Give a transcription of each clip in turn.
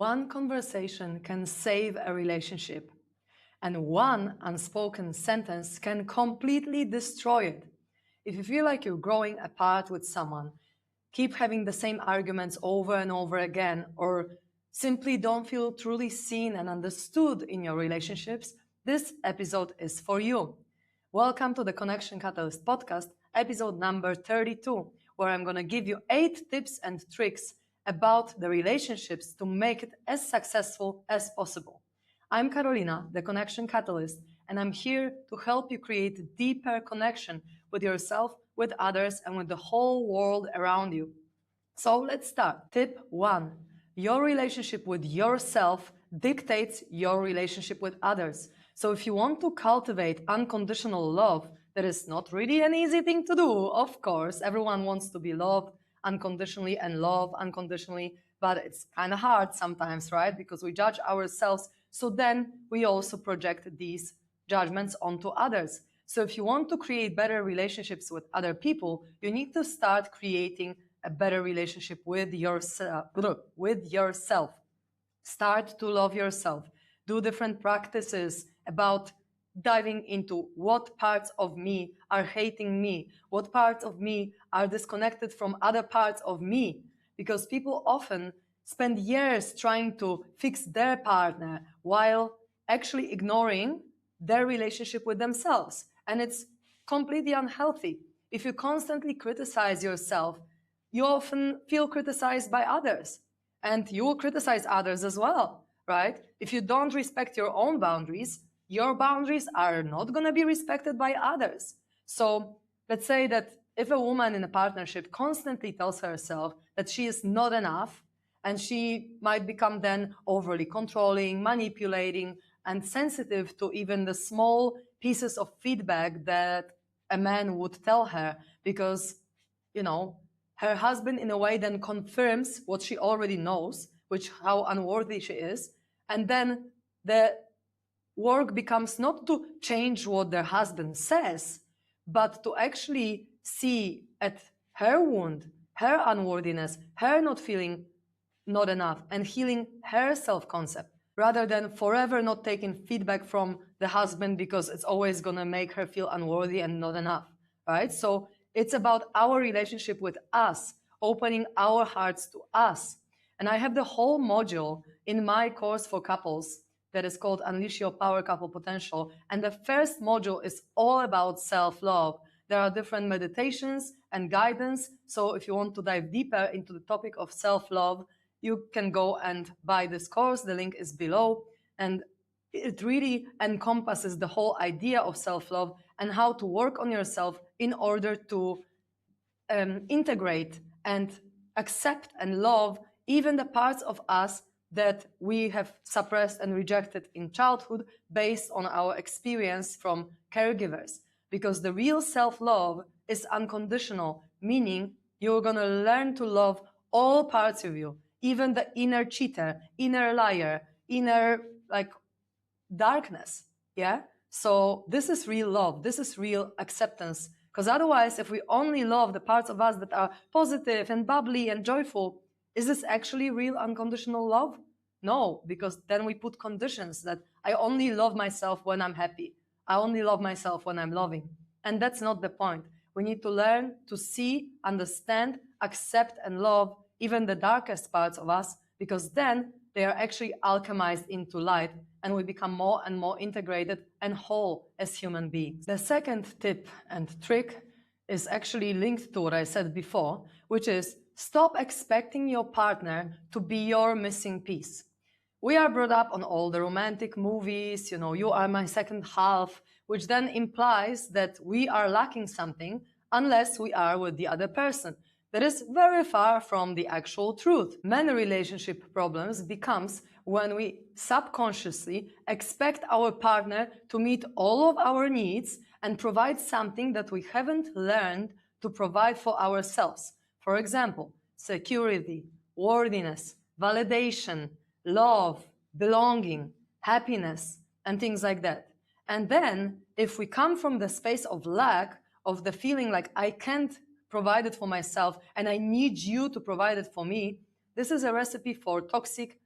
One conversation can save a relationship, and one unspoken sentence can completely destroy it. If you feel like you're growing apart with someone, keep having the same arguments over and over again, or simply don't feel truly seen and understood in your relationships, this episode is for you. Welcome to the Connection Catalyst podcast, episode number 32, where I'm going to give you 8 tips and tricks about the relationships to make it as successful as possible. I'm Karolina, the Connection Catalyst, and I'm here to help you create deeper connection with yourself, with others, and with the whole world around you. So let's start. Tip 1. Your relationship with yourself dictates your relationship with others. So if you want to cultivate unconditional love, that is not really an easy thing to do, of course. Everyone wants to be loved unconditionally and love unconditionally, but it's kind of hard sometimes, right? Because we judge ourselves, so then we also project these judgments onto others. So if you want to create better relationships with other people, you need to start creating a better relationship with yourself. Start to love yourself. Do different practices about diving into what parts of me are hating me, what parts of me are disconnected from other parts of me, because people often spend years trying to fix their partner while actually ignoring their relationship with themselves. And it's completely unhealthy. If you constantly criticize yourself, you often feel criticized by others, and you will criticize others as well, right? If you don't respect your own boundaries, your boundaries are not going to be respected by others. So let's say that if a woman in a partnership constantly tells herself that she is not enough, and she might become then overly controlling, manipulating, and sensitive to even the small pieces of feedback that a man would tell her, because, her husband in a way then confirms what she already knows, which how unworthy she is. And then the work becomes not to change what their husband says, but to actually see at her wound, her unworthiness, her not feeling not enough, and healing her self-concept, rather than forever not taking feedback from the husband because it's always going to make her feel unworthy and not enough, right? So it's about our relationship with us, opening our hearts to us. And I have the whole module in my course for couples that is called Unleash Your Power Couple Potential. And the first module is all about self-love. There are different meditations and guidance. So if you want to dive deeper into the topic of self-love, you can go and buy this course. The link is below. And it really encompasses the whole idea of self-love and how to work on yourself in order to integrate and accept and love even the parts of us that we have suppressed and rejected in childhood based on our experience from caregivers. Because the real self-love is unconditional, meaning you're going to learn to love all parts of you, even the inner cheater, inner liar, inner darkness. Yeah. So this is real love. This is real acceptance. Because otherwise, if we only love the parts of us that are positive and bubbly and joyful, is this actually real unconditional love? No, because then we put conditions that I only love myself when I'm happy. I only love myself when I'm loving. And that's not the point. We need to learn to see, understand, accept, and love even the darkest parts of us, because then they are actually alchemized into light, and we become more and more integrated and whole as human beings. The second tip and trick is actually linked to what I said before, which is stop expecting your partner to be your missing piece. We are brought up on all the romantic movies, you are my second half, which then implies that we are lacking something unless we are with the other person. That is very far from the actual truth. Many relationship problems becomes when we subconsciously expect our partner to meet all of our needs and provide something that we haven't learned to provide for ourselves. For example, security, worthiness, validation, love, belonging, happiness, and things like that. And then if we come from the space of lack, of the feeling like I can't provide it for myself and I need you to provide it for me, this is a recipe for toxic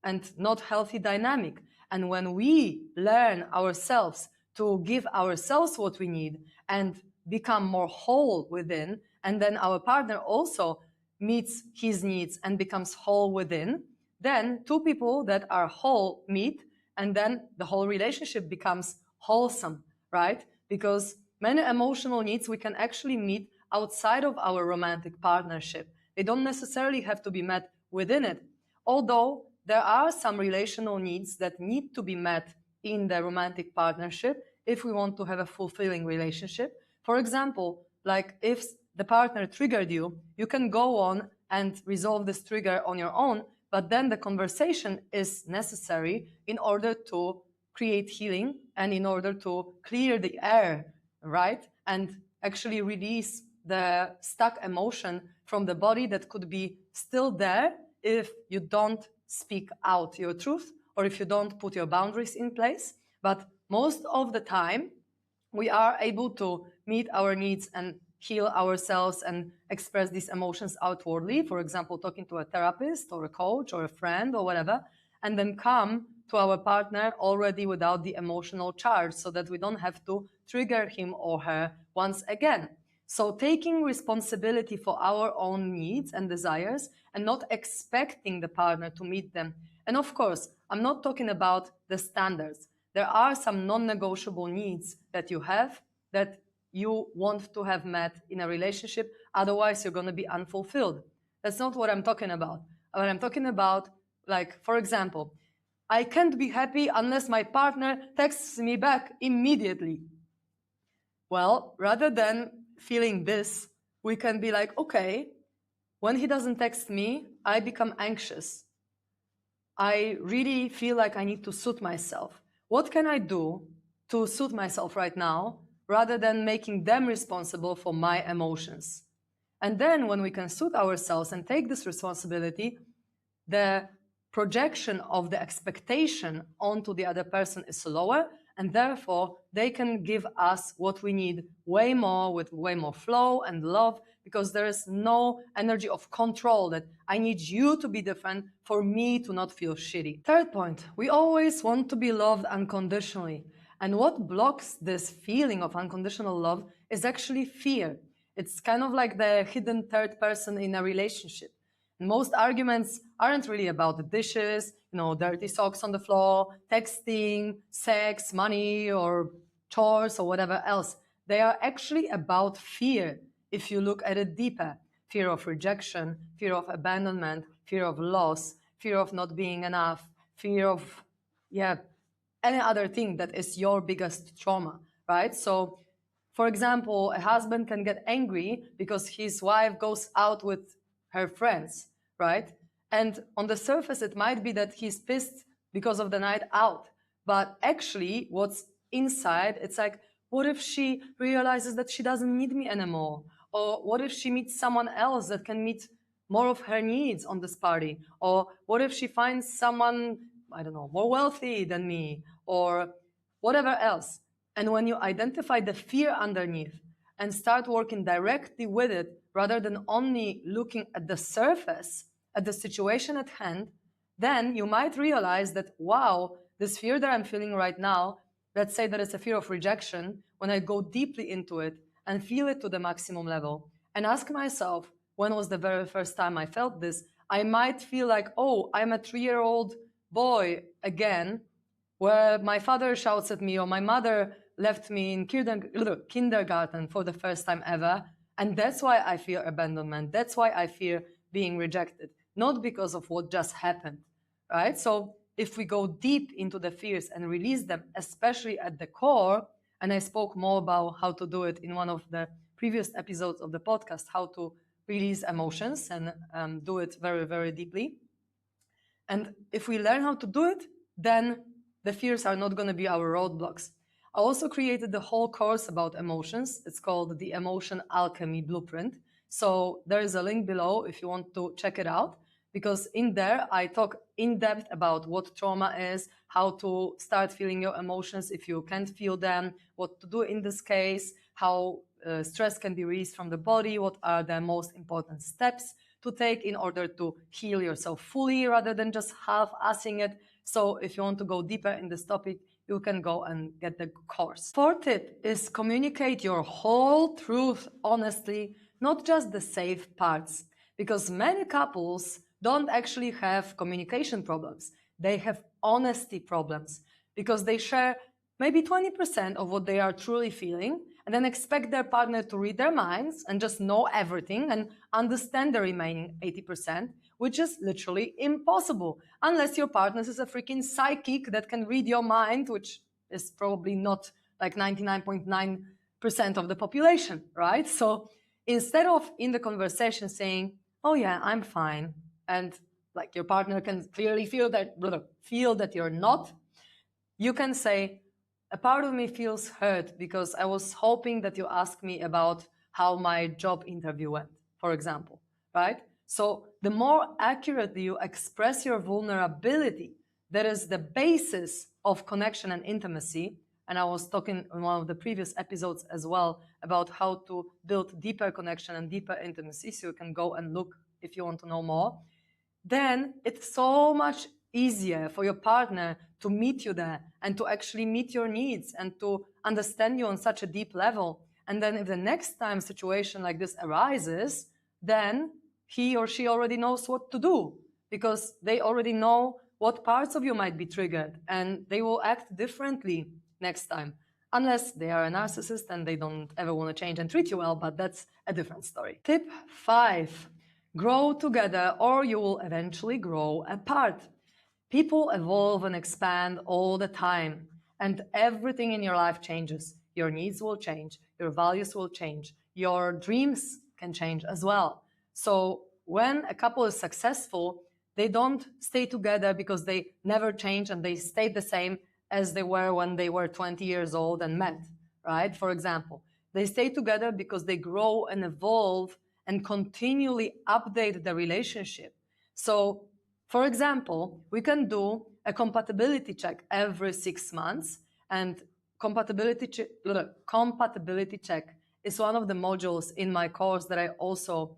and not healthy dynamic. And when we learn ourselves to give ourselves what we need and become more whole within, and then our partner also meets his needs and becomes whole within, then two people that are whole meet, and then the whole relationship becomes wholesome, right? Because many emotional needs we can actually meet outside of our romantic partnership. They don't necessarily have to be met within it. Although there are some relational needs that need to be met in the romantic partnership if we want to have a fulfilling relationship. For example, like if the partner triggered you, you can go on and resolve this trigger on your own, but then the conversation is necessary in order to create healing and in order to clear the air, right? And actually release the stuck emotion from the body that could be still there if you don't speak out your truth or if you don't put your boundaries in place. But most of the time, we are able to meet our needs and heal ourselves and express these emotions outwardly. For example, talking to a therapist or a coach or a friend or whatever, and then come to our partner already without the emotional charge so that we don't have to trigger him or her once again. So taking responsibility for our own needs and desires and not expecting the partner to meet them. And of course, I'm not talking about the standards. There are some non-negotiable needs that you have that you want to have met in a relationship. Otherwise, you're going to be unfulfilled. That's not what I'm talking about. What I'm talking about, like, for example, I can't be happy unless my partner texts me back immediately. Well, rather than feeling this, we can be like, okay, when he doesn't text me, I become anxious. I really feel like I need to soothe myself. What can I do to soothe myself right now rather than making them responsible for my emotions? And then when we can soothe ourselves and take this responsibility, the projection of the expectation onto the other person is lower, and therefore they can give us what we need way more, with way more flow and love, because there is no energy of control that I need you to be different for me to not feel shitty. Third point, we always want to be loved unconditionally. And what blocks this feeling of unconditional love is actually fear. It's kind of like the hidden third person in a relationship. Most arguments aren't really about the dishes, dirty socks on the floor, texting, sex, money, or chores, or whatever else. They are actually about fear, if you look at it deeper. Fear of rejection, fear of abandonment, fear of loss, fear of not being enough, fear of, any other thing that is your biggest trauma, right? So, for example, a husband can get angry because his wife goes out with her friends, right? And on the surface, it might be that he's pissed because of the night out. But actually, what's inside, it's like, what if she realizes that she doesn't need me anymore? Or what if she meets someone else that can meet more of her needs on this party? Or what if she finds someone, I don't know, more wealthy than me? Or whatever else. And when you identify the fear underneath and start working directly with it, rather than only looking at the surface, at the situation at hand, then you might realize that, wow, this fear that I'm feeling right now, let's say that it's a fear of rejection, when I go deeply into it and feel it to the maximum level and ask myself, when was the very first time I felt this? I might feel like, oh, I'm a 3-year-old boy again, where my father shouts at me or my mother left me in kindergarten for the first time ever. And that's why I fear abandonment. That's why I fear being rejected, not because of what just happened, right? So if we go deep into the fears and release them, especially at the core, and I spoke more about how to do it in one of the previous episodes of the podcast, how to release emotions and do it very, very deeply. And if we learn how to do it, then the fears are not going to be our roadblocks. I also created the whole course about emotions. It's called the Emotion Alchemy Blueprint. So there is a link below if you want to check it out, because in there I talk in depth about what trauma is, how to start feeling your emotions if you can't feel them, what to do in this case, how stress can be released from the body, what are the most important steps to take in order to heal yourself fully rather than just half-assing it. So if you want to go deeper in this topic, you can go and get the course. Fourth tip is communicate your whole truth honestly, not just the safe parts, because many couples don't actually have communication problems. They have honesty problems because they share maybe 20% of what they are truly feeling and then expect their partner to read their minds and just know everything and understand the remaining 80%, which is literally impossible unless your partner is a freaking psychic that can read your mind, which is probably not like 99.9% of the population, right? So instead of in the conversation saying, oh yeah, I'm fine, and like your partner can clearly feel that you're not, you can say, a part of me feels hurt because I was hoping that you asked me about how my job interview went, for example, right? So the more accurately you express your vulnerability, that is the basis of connection and intimacy. And I was talking in one of the previous episodes as well about how to build deeper connection and deeper intimacy. So you can go and look if you want to know more. Then it's so much easier for your partner to meet you there and to actually meet your needs and to understand you on such a deep level. And then if the next time a situation like this arises, then he or she already knows what to do because they already know what parts of you might be triggered and they will act differently next time. Unless they are a narcissist and they don't ever want to change and treat you well, but that's a different story. Tip 5. Grow together or you will eventually grow apart. People evolve and expand all the time, and everything in your life changes. Your needs will change, your values will change, your dreams can change as well. So when a couple is successful, they don't stay together because they never change and they stay the same as they were when they were 20 years old and met, right? For example, they stay together because they grow and evolve and continually update the relationship. So, for example, we can do a compatibility check every 6 months, and compatibility check is one of the modules in my course that I also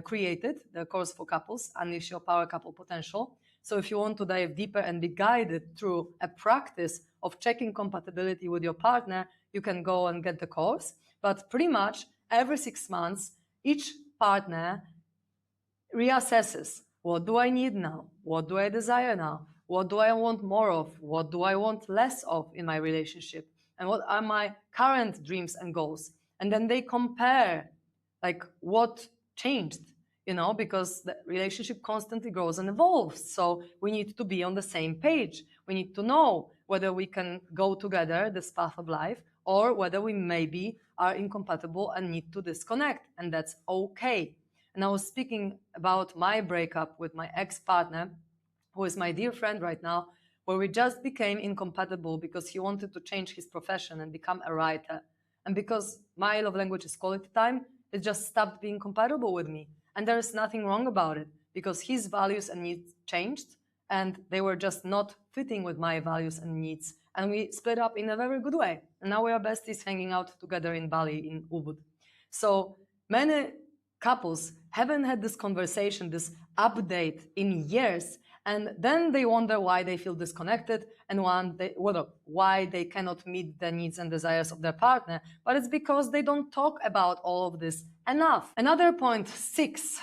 created, the course for couples, Unleash Your Power Couple Potential. So if you want to dive deeper and be guided through a practice of checking compatibility with your partner, you can go and get the course. But pretty much every 6 months, each partner reassesses, what do I need now? What do I desire now? What do I want more of? What do I want less of in my relationship? And what are my current dreams and goals? And then they compare, like, what changed, because the relationship constantly grows and evolves. So we need to be on the same page. We need to know whether we can go together this path of life or whether we maybe are incompatible and need to disconnect. And that's okay. And I was speaking about my breakup with my ex-partner, who is my dear friend right now, where we just became incompatible because he wanted to change his profession and become a writer. And because my love language is quality time, it just stopped being compatible with me. And there is nothing wrong about it because his values and needs changed and they were just not fitting with my values and needs. And we split up in a very good way. And now we are besties hanging out together in Bali, in Ubud. So many couples haven't had this conversation, this update in years, and then they wonder why they feel disconnected and why they cannot meet the needs and desires of their partner. But it's because they don't talk about all of this enough. Another point 6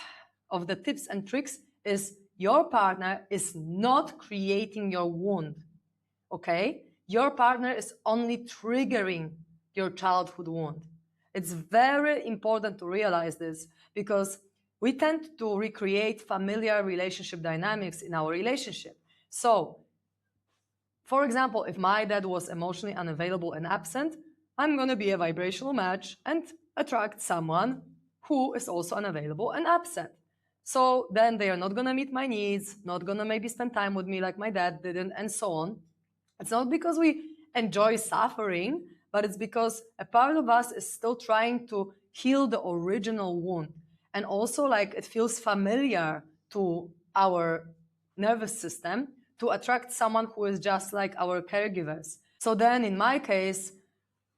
of the tips and tricks is your partner is not creating your wound, okay? Your partner is only triggering your childhood wound. It's very important to realize this because we tend to recreate familiar relationship dynamics in our relationship. So, for example, if my dad was emotionally unavailable and absent, I'm going to be a vibrational match and attract someone who is also unavailable and absent. So then they are not going to meet my needs, not going to maybe spend time with me like my dad didn't, and so on. It's not because we enjoy suffering, but it's because a part of us is still trying to heal the original wound. And also, like, it feels familiar to our nervous system to attract someone who is just like our caregivers. So then in my case,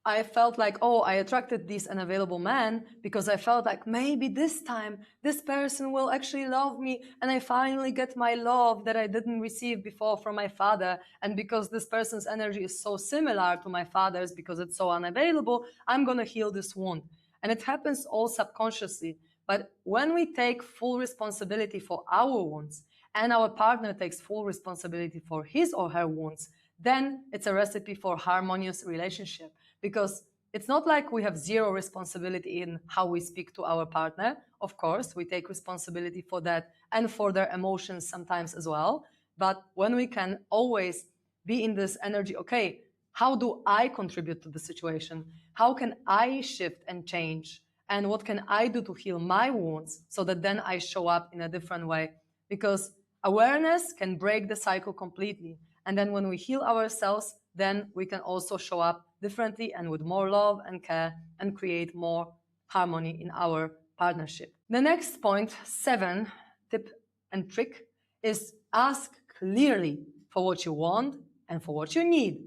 I felt like, oh, I attracted this unavailable man because I felt like maybe this time this person will actually love me and I finally get my love that I didn't receive before from my father. And because this person's energy is so similar to my father's because it's so unavailable, I'm going to heal this wound. And it happens all subconsciously. But when we take full responsibility for our wounds and our partner takes full responsibility for his or her wounds, then it's a recipe for harmonious relationship. Because it's not like we have zero responsibility in how we speak to our partner. Of course, we take responsibility for that and for their emotions sometimes as well. But when we can always be in this energy, okay, how do I contribute to the situation? How can I shift and change? And what can I do to heal my wounds so that then I show up in a different way? Because awareness can break the cycle completely. And then when we heal ourselves, then we can also show up differently and with more love and care and create more harmony in our partnership. The next point, 7, tip and trick, is ask clearly for what you want and for what you need.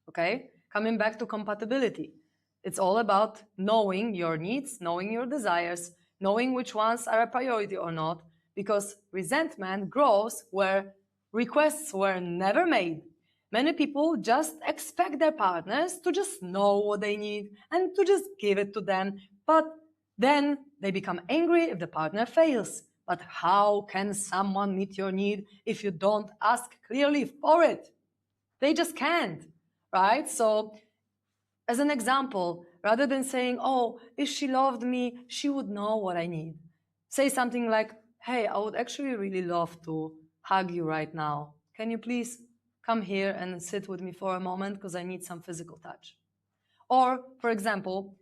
Okay? Coming back to compatibility. It's all about knowing your needs, knowing your desires, knowing which ones are a priority or not, because resentment grows where requests were never made. Many people just expect their partners to just know what they need and to just give it to them, but then they become angry if the partner fails. But how can someone meet your need if you don't ask clearly for it? They just can't, right? So, as an example, rather than saying, oh, if she loved me, she would know what I need, say something like, hey, I would actually really love to hug you right now. Can you please come here and sit with me for a moment because I need some physical touch? Or, for example,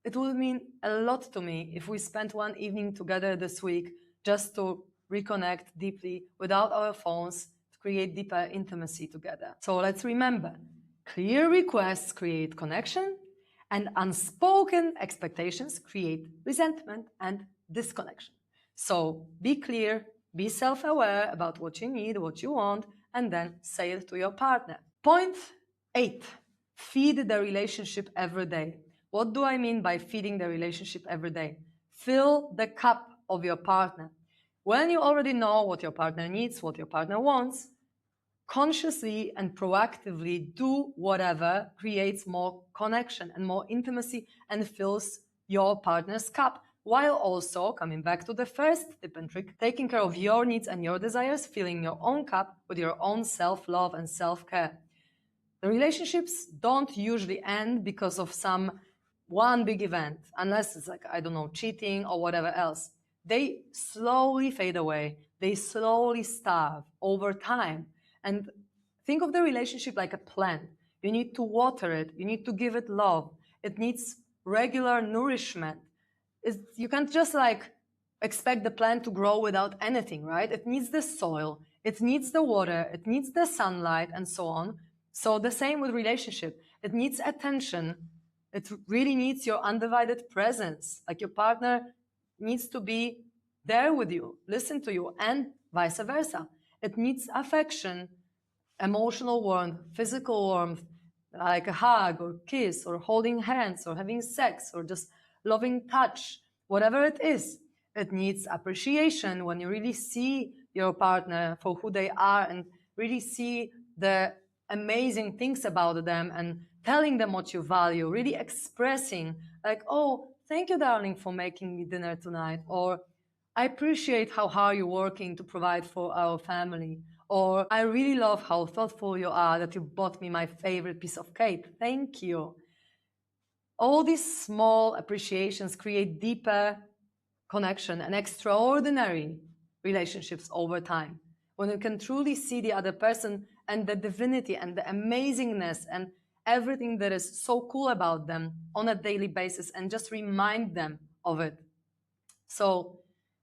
it would mean a lot to me if we spent one evening together this week just to reconnect deeply without our phones to create deeper intimacy together. So let's remember, clear requests create connection and unspoken expectations create resentment and disconnection. So be clear, be self-aware about what you need, what you want, and then say it to your partner. Point 8, feed the relationship every day. What do I mean by feeding the relationship every day? Fill the cup of your partner. When you already know what your partner needs, what your partner wants, consciously and proactively do whatever creates more connection and more intimacy and fills your partner's cup, while also, coming back to the first tip and trick, taking care of your needs and your desires, filling your own cup with your own self-love and self-care. The relationships don't usually end because of some one big event, unless it's like, I don't know, cheating or whatever else. They slowly fade away. They slowly starve over time. And think of the relationship like a plant. You need to water it. You need to give it love. It needs regular nourishment. You can't just like expect the plant to grow without anything, right? It needs the soil. It needs the water. It needs the sunlight and so on. So the same with relationship. It needs attention. It really needs your undivided presence. Like your partner needs to be there with you, listen to you, and vice versa. It needs affection, emotional warmth, physical warmth, like a hug or kiss or holding hands or having sex or just loving touch, whatever it is. It needs appreciation when you really see your partner for who they are and really see the amazing things about them and telling them what you value, really expressing like, oh, thank you, darling, for making me dinner tonight, or I appreciate how hard you're working to provide for our family, or I really love how thoughtful you are that you bought me my favorite piece of cake. Thank you. All these small appreciations create deeper connection and extraordinary relationships over time. When you can truly see the other person and the divinity and the amazingness and everything that is so cool about them on a daily basis and just remind them of it. So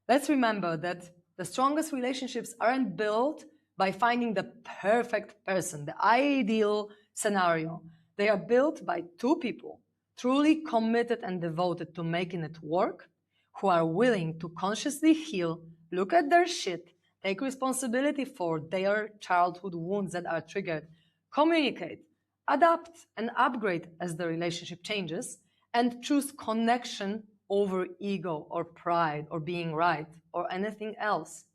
let's remember that the strongest relationships aren't built by finding the perfect person, the ideal scenario. They are built by two people truly committed and devoted to making it work, who are willing to consciously heal, look at their shit, take responsibility for their childhood wounds that are triggered, communicate, adapt and upgrade as the relationship changes, and choose connection over ego or pride or being right or anything else.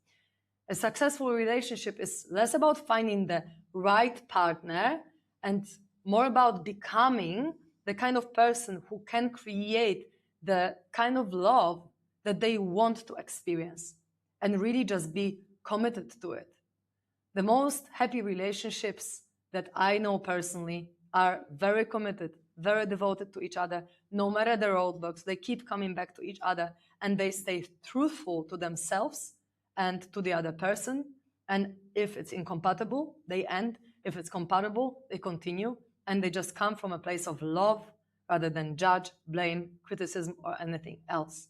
A successful relationship is less about finding the right partner and more about becoming the kind of person who can create the kind of love that they want to experience and really just be committed to it. The most happy relationships that I know personally are very committed, very devoted to each other, no matter the roadblocks. They keep coming back to each other and they stay truthful to themselves and to the other person. And if it's incompatible, they end. If it's compatible, they continue. And they just come from a place of love rather than judge, blame, criticism, or anything else.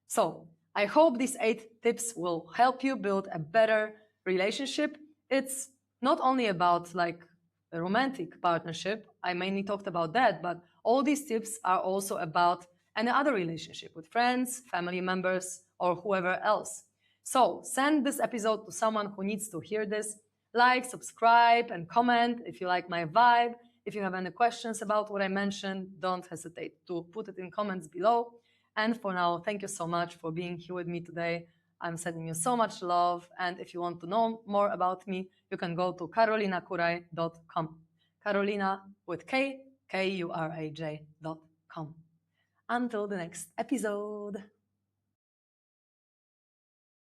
So I hope these 8 tips will help you build a better relationship. It's not only about like a romantic partnership. I mainly talked about that, but all these tips are also about any other relationship with friends, family members, or whoever else. So send this episode to someone who needs to hear this. Like, subscribe, and comment if you like my vibe. If you have any questions about what I mentioned, don't hesitate to put it in comments below. And for now, thank you so much for being here with me today. I'm sending you so much love. And if you want to know more about me, you can go to karolinakuraj.com. Karolina with K, Kuraj.com. Until the next episode.